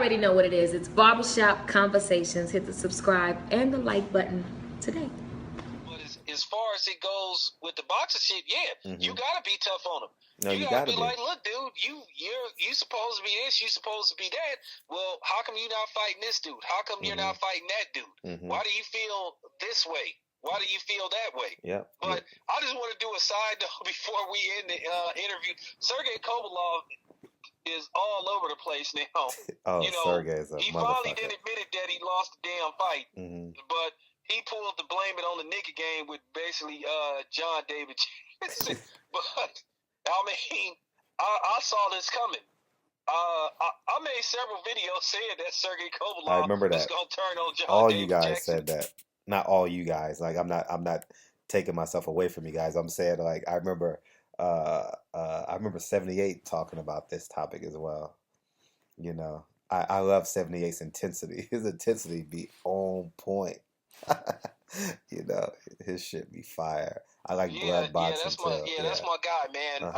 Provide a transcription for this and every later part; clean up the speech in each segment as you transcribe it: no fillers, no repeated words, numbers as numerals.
already know what it is. It's Barbershop Conversations. Hit the subscribe and the like button today. But as far as it goes with the boxing shit, you gotta be tough on them. No, you gotta be like, look, dude, you supposed to be this, you supposed to be that. Well, how come you not fighting this dude? How come you're not fighting that dude? Why do you feel this way? Why do you feel that way? Yeah. But I just want to do a side note before we end the interview. Sergey Kovalev is all over the place now. Sergey's a he motherfucker. finally did admit that he lost the damn fight, but he pulled the blame it on the nigga game with basically John David Jackson. But I mean, I saw this coming. I made several videos saying that Sergey Kovalev was going to turn on John all David you guys Jackson. said that. Not all you guys. Like, I'm not taking myself away from you guys. I'm saying, like, I remember 78 talking about this topic as well. You know, I love 78's intensity. His intensity be on point. You know, his shit be fire. I like blood boxing that's my guy, man.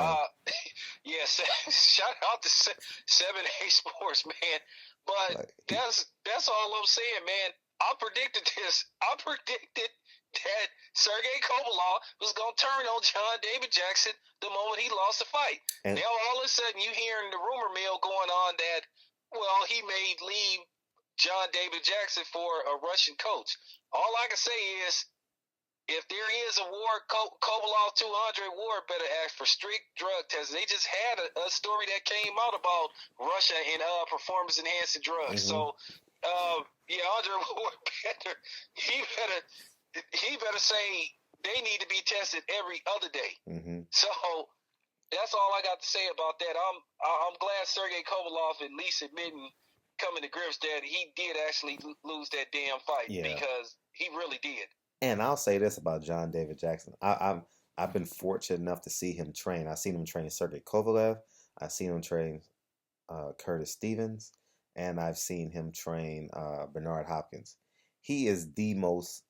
Shout out to 7A Sports, man. But that's all I'm saying, man. I predicted this. I predicted that Sergey Kovalev was going to turn on John David Jackson the moment he lost the fight. And now all of a sudden you hearing the rumor mill going on that, well, he may leave John David Jackson for a Russian coach. All I can say is, if there is a war, Kovalev 200 war better ask for strict drug tests. They just had a story that came out about Russia and performance-enhancing drugs. So, Andre Ward he better say they need to be tested every other day. So that's all I got to say about that. I'm glad Sergey Kovalev at least admitting, coming to grips that he did actually lose that damn fight because he really did. And I'll say this about John David Jackson. I've been fortunate enough to see him train. I've seen him train Sergey Kovalev. I've seen him train Curtis Stevens. And I've seen him train Bernard Hopkins. He is the most,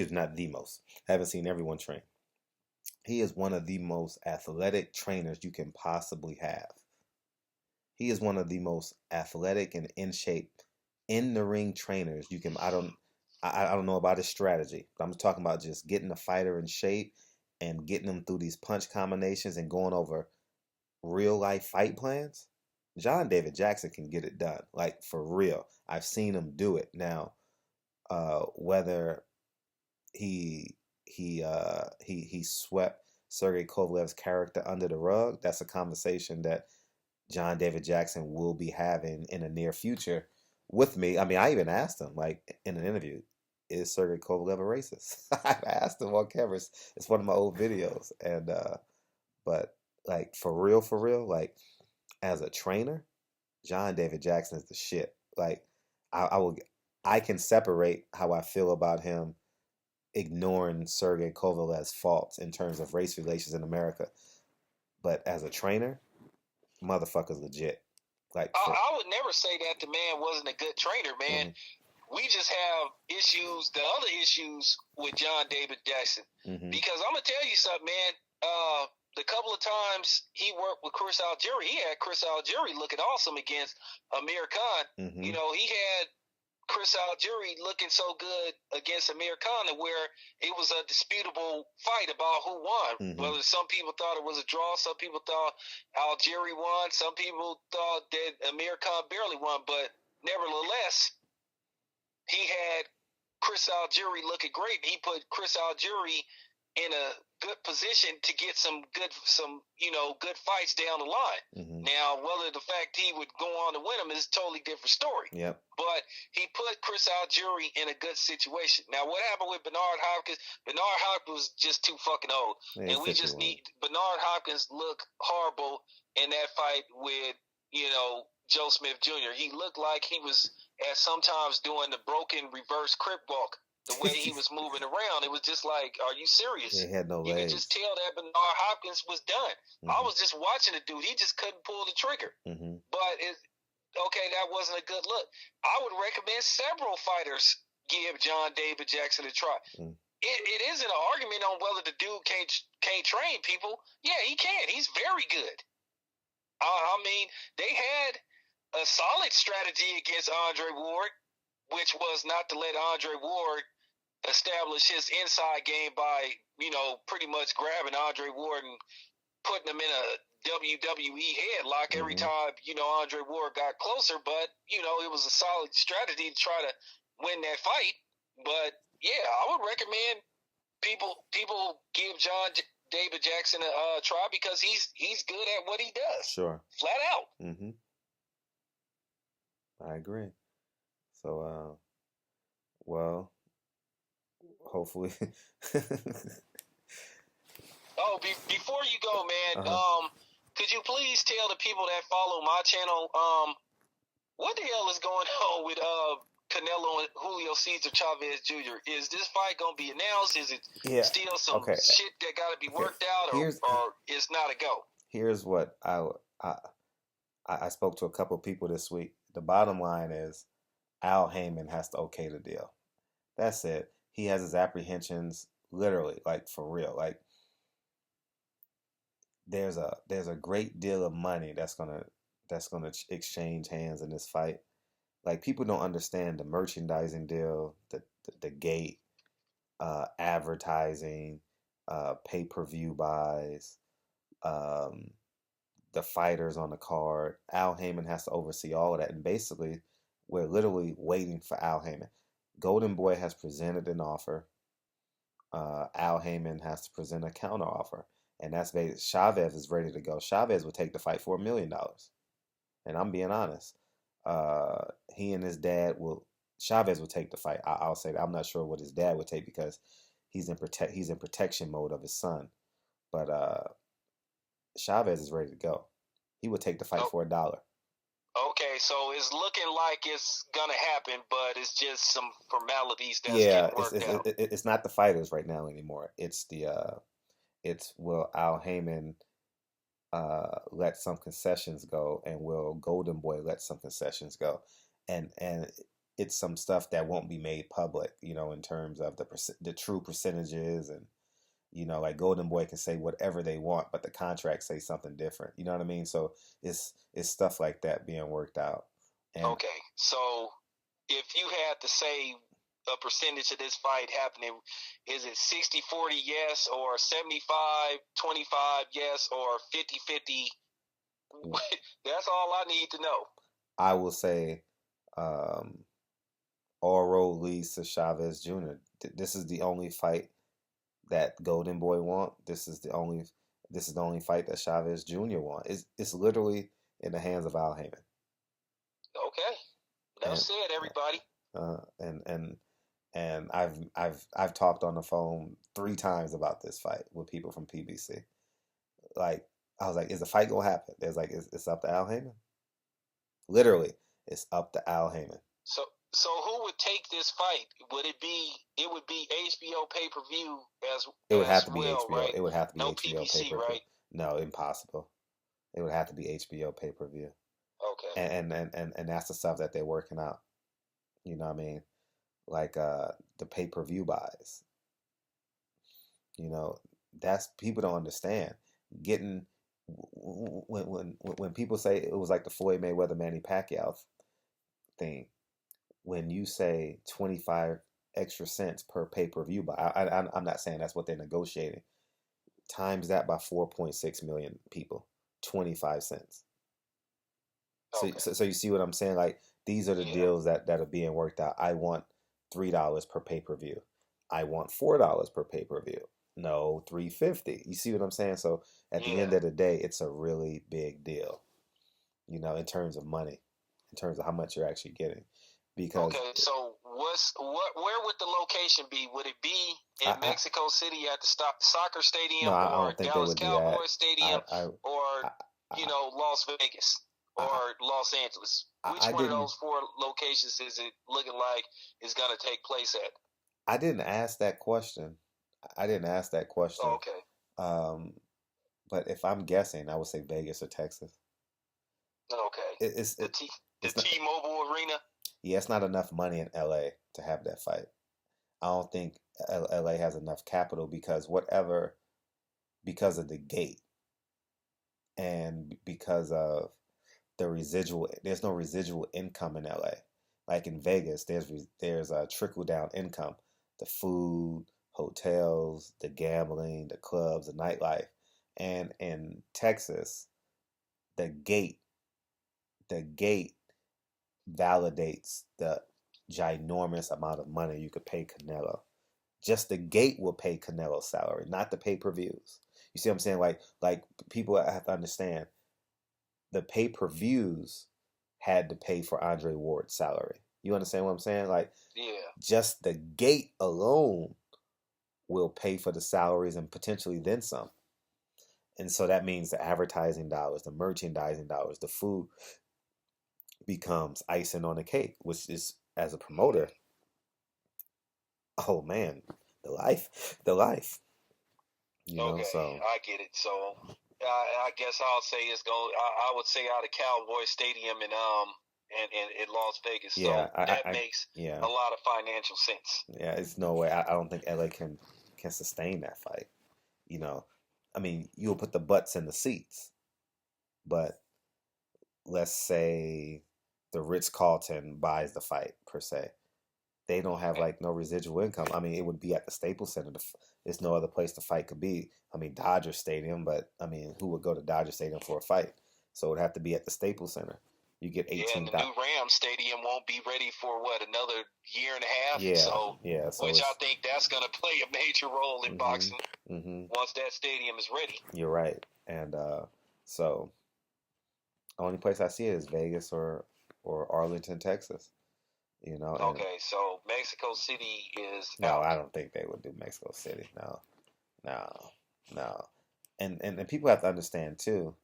not the most. I haven't seen everyone train. He is one of the most athletic trainers you can possibly have. He is one of the most athletic and in shape, in the ring trainers you can. I don't know about his strategy, but I'm talking about just getting a fighter in shape and getting them through these punch combinations and going over real life fight plans. John David Jackson can get it done, like for real. I've seen him do it. Now, whether he swept Sergey Kovalev's character under the rug, that's a conversation that John David Jackson will be having in the near future with me. I mean, I even asked him, like, in an interview, is Sergey Kovalev a racist? I've asked him on camera. It's one of my old videos. And, but, like, for real, like, as a trainer, John David Jackson is the shit. Like, I can separate how I feel about him ignoring Sergey Kovalev's faults in terms of race relations in America. But as a trainer, motherfucker's legit. Like, I would never say that the man wasn't a good trainer, man. We just have the other issues with John David Jackson. Because I'm going to tell you something, man. The couple of times he worked with Chris Algieri, he had Chris Algieri looking awesome against Amir Khan. You know, he had Chris Algieri looking so good against Amir Khan where it was a disputable fight about who won. Whether some people thought it was a draw, some people thought Algieri won, some people thought that Amir Khan barely won, but nevertheless, he had Chris Algieri looking great. He put Chris Algieri in a good position to get some good fights down the line. Now, whether the fact he would go on to win them is a totally different story. But he put Chris Algieri in a good situation. Now, what happened with Bernard Hopkins? Bernard Hopkins was just too fucking old. And we just need Bernard Hopkins look horrible in that fight with, Joe Smith Jr. He looked like he was at sometimes doing the broken reverse crip walk. The way he was moving around, it was just like, are you serious? He had no legs. You could just tell that Bernard Hopkins was done. I was just watching the dude. He just couldn't pull the trigger. But, that wasn't a good look. I would recommend several fighters give John David Jackson a try. It isn't an argument on whether the dude can't train people. Yeah, he can. He's very good. I mean, they had a a solid strategy against Andre Ward, which was not to let Andre Ward establish his inside game by, pretty much grabbing Andre Ward and putting him in a WWE headlock every time, Andre Ward got closer. But, it was a solid strategy to try to win that fight. But, yeah, I would recommend people give John David Jackson a try because he's good at what he does. Sure. Flat out. Mm-hmm. I agree. So, well, hopefully. Oh, before you go, man, could you please tell the people that follow my channel, what the hell is going on with Canelo and Julio Cesar Chavez Jr.? Is this fight going to be announced? Is it still some shit that got to be worked out, or it's not a go? Here's what I spoke to a couple of people this week. The bottom line is Al Heyman has to okay the deal. That's it. He has his apprehensions, literally, like for real. Like there's a great deal of money that's gonna exchange hands in this fight. Like people don't understand the merchandising deal, the gate, advertising, pay-per-view buys, the fighters on the card. Al Heyman has to oversee all of that, and basically, we're literally waiting for Al Heyman. Golden Boy has presented an offer. Al Heyman has to present a counter offer, and that's Chavez is ready to go. Chavez would take the fight for $1 million, and I'm being honest. He and his dad Chavez will take the fight. I'll say that. I'm not sure what his dad would take because he's in protection mode of his son, but Chavez is ready to go. He would take the fight for $1. Okay, so it's looking like it's gonna happen, but it's just some formalities that's getting worked out. It's not the fighters right now anymore. It's will Al Heyman let some concessions go, and will Golden Boy let some concessions go, and it's some stuff that won't be made public, in terms of the true percentages, and like Golden Boy can say whatever they want, but the contract say something different. You know what I mean? So it's stuff like that being worked out. And okay, so if you had to say a percentage of this fight happening, is it 60-40 yes, or 75-25 yes, or 50-50? That's all I need to know. I will say all road leads to Chavez Jr. This is the only fight that Golden Boy want. This is the only fight that Chavez Jr. want. It's literally in the hands of Al Heyman. Okay, that's it, everybody. And I've talked on the phone 3 times about this fight with people from PBC. Like I was like, is the fight gonna happen? There's like, it's up to Al Heyman. Literally, it's up to Al Heyman. So who would take this fight? It would be HBO pay-per-view as it would have to well, be HBO. Right? It would have to be no HBO PBC, pay-per-view. Right? No, impossible. It would have to be HBO pay-per-view. Okay. And that's the stuff that they're working out. You know what I mean? Like the pay-per-view buys. That's people don't understand. Getting when people say it was like the Floyd Mayweather Manny Pacquiao thing, when you say 25 extra cents per pay-per-view buy, I'm not saying that's what they're negotiating. Times that by 4.6 million people, 25 cents. Okay. So you see what I'm saying? Like these are the deals that are being worked out. I want $3 per pay-per-view. I want $4 per pay-per-view. No, $3.50. You see what I'm saying? So at the end of the day, it's a really big deal. In terms of money, in terms of how much you're actually getting. Because so where would the location be? Would it be in Mexico City at the soccer stadium, or Dallas Cowboys Stadium, or Las Vegas or Los Angeles? Which one of those 4 locations is it looking like is going to take place at? I didn't ask that question. Okay. But if I'm guessing, I would say Vegas or Texas. Okay. It's the T-Mobile Arena. Yeah, it's not enough money in LA to have that fight. I don't think LA has enough capital because of the gate and because of there's no residual income in LA. Like in Vegas, there's a trickle down income. The food, hotels, the gambling, the clubs, the nightlife. And in Texas, the gate the gate validates the ginormous amount of money you could pay Canelo. Just the gate will pay Canelo's salary, not the pay-per-views. You see what I'm saying? Like people have to understand the pay-per-views had to pay for Andre Ward's salary. You understand what I'm saying? Like, Yeah. just the gate alone will pay for the salaries and potentially then some. And so that means the advertising dollars, the merchandising dollars, the food becomes icing on the cake, which is, as a promoter, oh man, the life. You know, Okay, so I get it. So I guess I'll say it's going. I would say out of Cowboy Stadium in Las Vegas. yeah, So that makes yeah, a lot of financial sense. yeah. It's no way. I don't think LA can sustain that fight. You know, I mean, you'll put the butts in the seats, but let's say the Ritz Carlton buys the fight per se. They don't have like no residual income. I mean, it would be at the Staples Center. There's no other place the fight could be. I mean, Dodger Stadium, but I mean, who would go to Dodger Stadium for a fight? So it would have to be at the Staples Center. You get 18. Yeah, and the new Rams Stadium won't be ready for another year and a half. Yeah, so, yeah. So which I think that's going to play a major role in boxing once that stadium is ready. You're right, and so only place I see it is Vegas or Arlington, Texas. You know. Okay, so Mexico City is no. out. I don't think they would do Mexico City. No. And people have to understand too.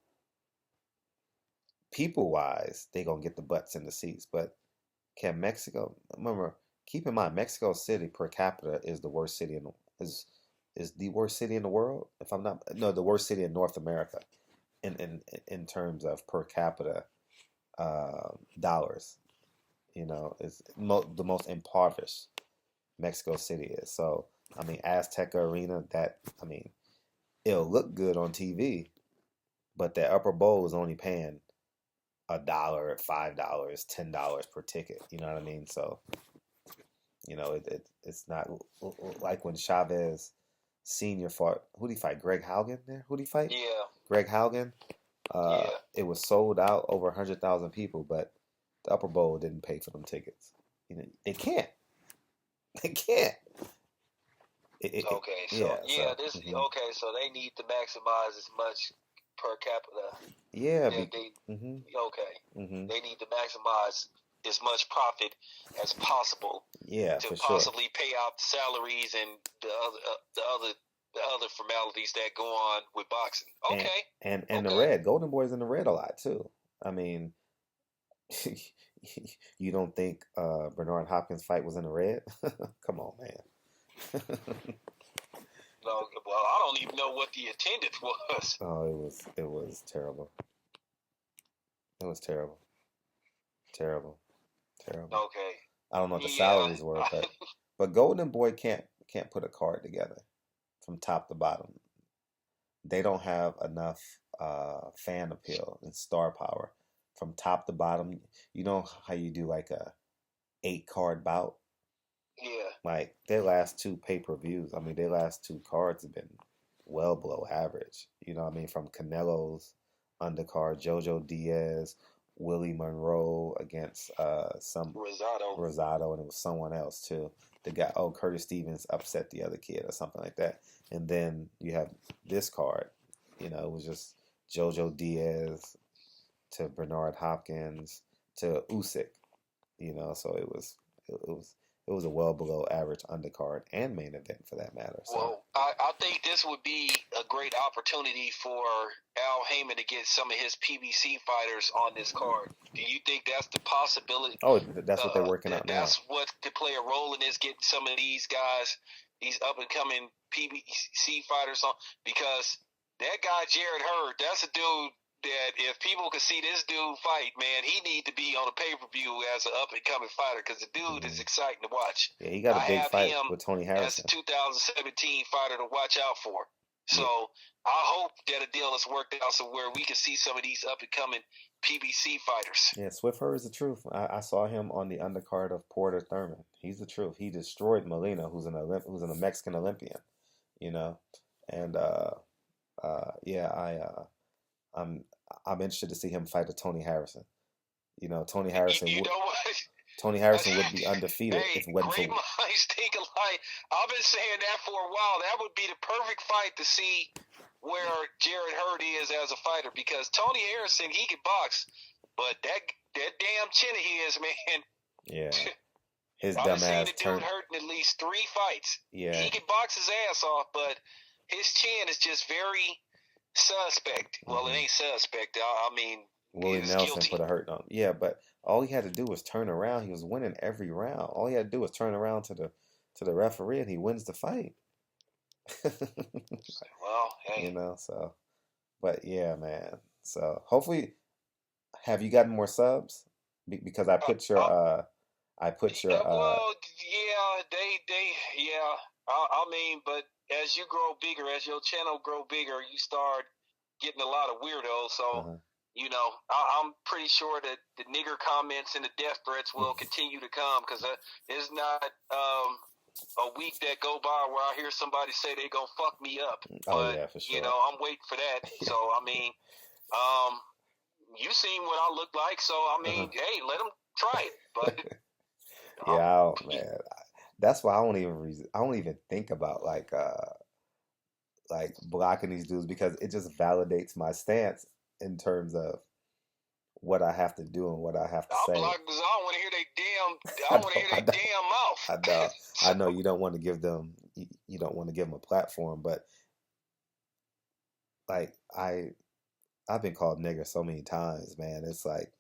People wise, they gonna get the butts in the seats, but can Mexico? Remember, keep in mind, Mexico City per capita is the worst city is the worst city in the world. If I'm not, no, the worst city in North America, in terms of per capita dollars. You know, is the most impoverished Mexico City is. So, I mean, Azteca Arena, it'll look good on TV, but that upper bowl is only paying $1, $5, $10 per ticket. You know what I mean? So, you know, it's not like when Chavez Sr. fought. Who did he fight? Greg Haugen there? Who did he fight? Yeah. Greg Haugen. Yeah. It was sold out, over 100,000 people, but the upper bowl didn't pay for them tickets. You know, they can't. They can't. Okay, so they need to maximize as much per capita. Yeah. They need to maximize as much profit as possible. Yeah, to for possibly sure. pay out the salaries and the other formalities that go on with boxing. Okay. And the red Golden Boy's in the red a lot too. I mean, you don't think Bernard Hopkins' fight was in the red? Come on, man. No, well, I don't even know what the attendance was. Oh, it was terrible. It was terrible. Terrible. Okay. I don't know what the salaries were, but Golden Boy can't put a card together from top to bottom. They don't have enough fan appeal and star power from top to bottom. You know how you do like a 8-card bout? Yeah. Like their last 2 pay-per-views, I mean, their last 2 cards have been well below average. You know what I mean? From Canelo's undercard, Jojo Diaz, Willie Monroe against some Rosado, and it was someone else too. The guy, Curtis Stevens upset the other kid or something like that. And then you have this card. You know, it was just Jojo Diaz to Bernard Hopkins to Usyk. You know, so it was a well below average undercard and main event for that matter. So. Well, I think this would be a great opportunity for Al Heyman to get some of his PBC fighters on this card. Do you think that's the possibility? Oh, that's what they're working out now. That's what could play a role in this, getting some of these guys, these up-and-coming PBC fighters on. Because that guy, Jared Hurd, that's a dude that if people could see this dude fight, man, he need to be on a pay-per-view as an up-and-coming fighter because the dude is exciting to watch. Yeah, he got a big fight with Tony Harrison. That's a 2017 fighter to watch out for. So I hope that a deal is worked out so where we can see some of these up and coming PBC fighters. Yeah, Swift is the truth. I saw him on the undercard of Porter Thurman. He's the truth. He destroyed Molina, who's a Mexican Olympian, you know, and I'm interested to see him fight a Tony Harrison. You know, Tony Harrison. You know what? Tony Harrison would be undefeated hey, if it wasn't great for. minds think alike. I've been saying that for a while. That would be the perfect fight to see where Jarrett Hurd is as a fighter, because Tony Harrison, he can box, but that damn chin of his, man. Yeah. His I've dumb been seeing ass the dude turned. hurt in at least 3 fights. Yeah. He can box his ass off, but his chin is just very suspect. Well, it ain't suspect. I mean, Willie he's Nelson guilty. put a hurt on him. Yeah, but all he had to do was turn around. He was winning every round. All he had to do was turn around to the referee, and he wins the fight. Well, hey. You know, so. But yeah, man. So hopefully, have you gotten more subs? Because I put your well, yeah, yeah. I mean, but as you grow bigger, as your channel grow bigger, you start getting a lot of weirdos. So, you know, I'm pretty sure that the nigger comments and the death threats will continue to come, because there's not a week that go by where I hear somebody say they gonna fuck me up. Oh, yeah, for sure. You know, I'm waiting for that. So, I mean, you seen what I look like, so I mean, hey, let them try it. But yeah, man, that's why I don't even think about like blocking these dudes, because it just validates my stance in terms of what I have to do and what I have to say. I'm blocked because I don't want to hear their damn mouth. I know you don't want to give them a platform, but like I've been called nigger so many times, man. It's like,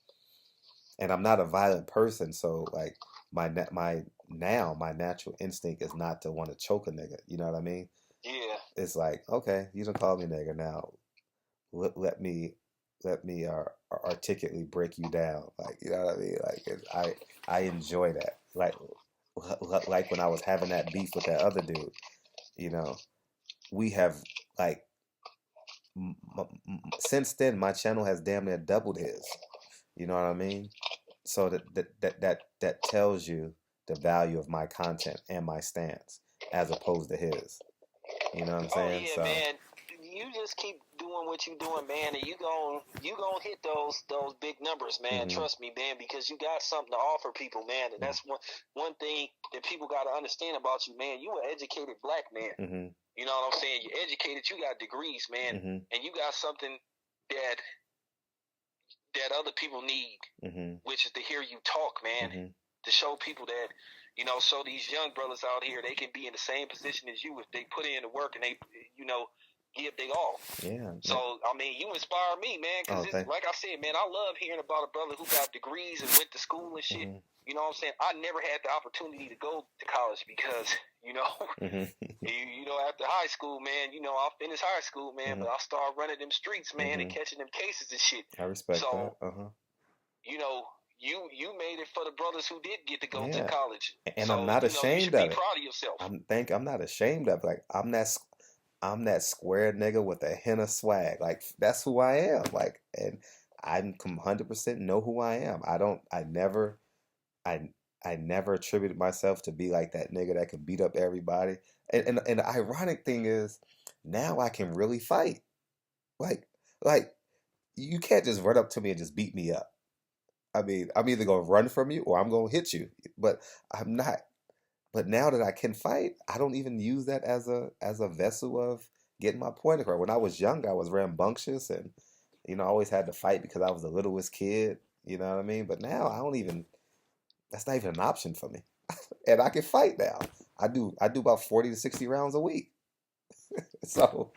and I'm not a violent person, so like my natural instinct is not to want to choke a nigga. You know what I mean? Yeah. It's like, okay, you don't call me nigger now. Let me articulately break you down. Like, you know what I mean? Like, I enjoy that. Like when I was having that beef with that other dude, you know, we have like. Since then, my channel has damn near doubled his. You know what I mean? So that tells you the value of my content and my stance as opposed to his. You know what I'm saying? Oh, yeah, man. You just keep doing what you're doing, man, and you gonna hit those big numbers, man. Trust me, man, because you got something to offer people, man. And that's one thing that people got to understand about you, man. You an educated black man. You know what I'm saying? You're educated. You got degrees, man, and you got something that other people need, which is to hear you talk, man. To show people that, you know, show these young brothers out here they can be in the same position as you if they put in the work and they, you know, give they all. Yeah. So I mean, you inspire me, man, because like I said, man, I love hearing about a brother who got degrees and went to school and shit. You know what I'm saying? I never had the opportunity to go to college because, you know, you know, after high school, man, you know, I finished high school, man, but I started running them streets, man, and catching them cases and shit. I respect that. You know, you made it for the brothers who did get to go to college, and so, I'm not ashamed of it. Be proud of yourself. I'm not ashamed of it. Like I'm that square nigga with a hint of swag. Like that's who I am. Like, and I 100% know who I am. I never attributed myself to be like that nigga that can beat up everybody. And the ironic thing is, now I can really fight. Like you can't just run up to me and just beat me up. I mean, I'm either gonna run from you or I'm gonna hit you. But I'm not. But now that I can fight, I don't even use that as a vessel of getting my point across. When I was young, I was rambunctious and, you know, I always had to fight because I was the littlest kid. You know what I mean? But now that's not even an option for me. And I can fight now. I do about 40 to 60 rounds a week. So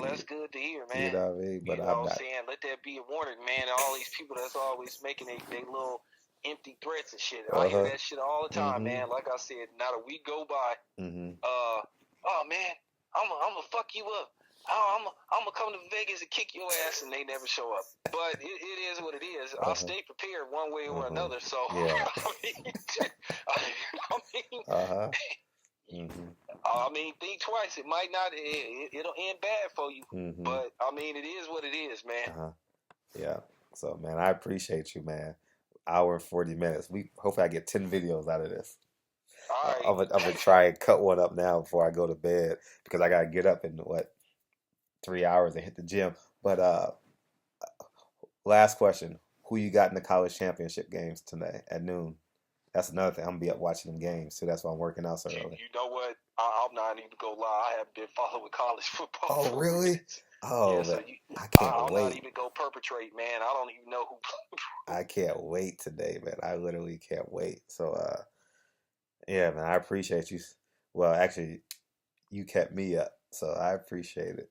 that's good to hear, man. You know what I mean? But you know what I'm saying? Let that be a warning, man, to all these people that's always making they little empty threats and shit. I hear that shit all the time, man. Like I said, not a week go by. Oh man, I'm gonna fuck you up. I'm gonna come to Vegas and kick your ass, and they never show up. But it is what it is. I'll stay prepared one way or another. So yeah. I mean, think twice. It might not. It'll end bad for you. Mm-hmm. But I mean, it is what it is, man. Yeah. So, man, I appreciate you, man. Hour and 40 minutes. Hopefully I get 10 videos out of this. All right. I'm gonna try and cut one up now before I go to bed because I gotta get up in 3 hours and hit the gym. But last question: who you got in the college championship games tonight at noon? That's another thing. I'm gonna be up watching them games too. That's why I'm working out so early. You know what? I'm not even gonna lie. I haven't been following college football. Oh, really? Oh, yeah, so I can't wait. I'll not even go perpetrate, man. I don't even know who. I can't wait today, man. I literally can't wait. So, yeah, man, I appreciate you. Well, actually, you kept me up, so I appreciate it.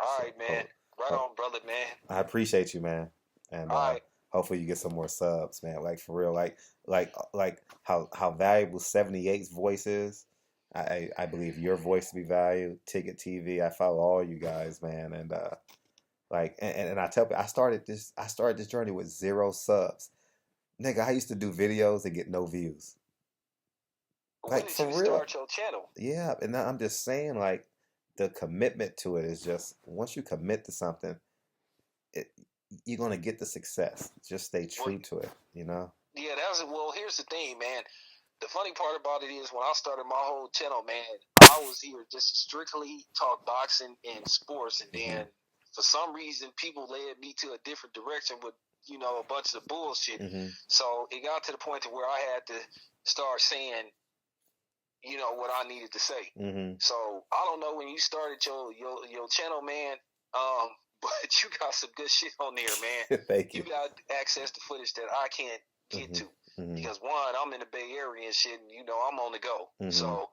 All right, man. Right on, brother, man. I appreciate you, man. And hopefully you get some more subs, man. Like for real, like how valuable 78's voice is. I believe your voice to be valued. Ticket TV. I follow all you guys, man, and and I tell people I started this journey with 0 subs. Nigga, I used to do videos and get no views. When did you start your channel? Yeah, and I'm just saying, like, the commitment to it is just once you commit to something, you're gonna get the success. Just stay true to it, you know. Yeah, here's the thing, man. The funny part about it is when I started my whole channel, man, I was here just to strictly talk boxing and sports, and then for some reason people led me to a different direction with a bunch of bullshit. So it got to the point to where I had to start saying what I needed to say. So I don't know when you started your channel, man, but you got some good shit on there, man. Thank you. You got access to footage that I can't get to because one, I'm in the Bay Area and shit, and I'm on the go. So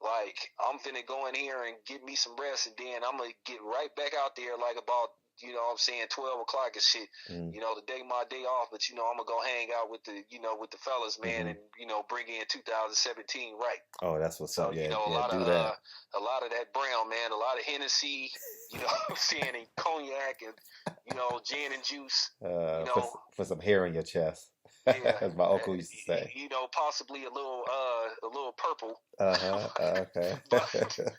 like I'm finna go in here and get me some rest, and then I'm gonna get right back out there like about 12 o'clock and shit. The day my day off, but I'm gonna go hang out with the fellas, man, and bring in 2017 right. Oh, that's what's up. Yeah, a lot of that brown, man, a lot of Hennessy, I'm saying, and cognac and gin and juice. For some hair in your chest. Yeah, as my uncle used to say. Possibly a little purple. Okay.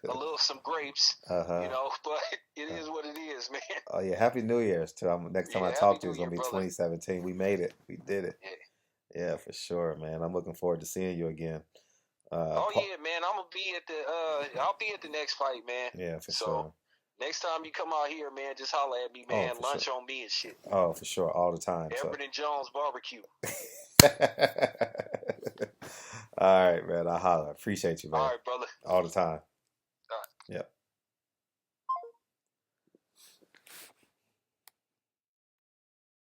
a little some grapes. But it is what it is, man. Oh yeah, Happy New Year's too. Next time I talk to you, it's gonna be 2017. We made it. We did it. Yeah, for sure, man. I'm looking forward to seeing you again. Yeah, man. I'm gonna be at the. I'll be at the next fight, man. Yeah, for sure. Next time you come out here, man, just holler at me, man. Lunch on me and shit. Oh, for sure, all the time. Everett and Jones barbecue. All right, man. I holler. Appreciate you, man. All right, brother. All the time. All right. Yep.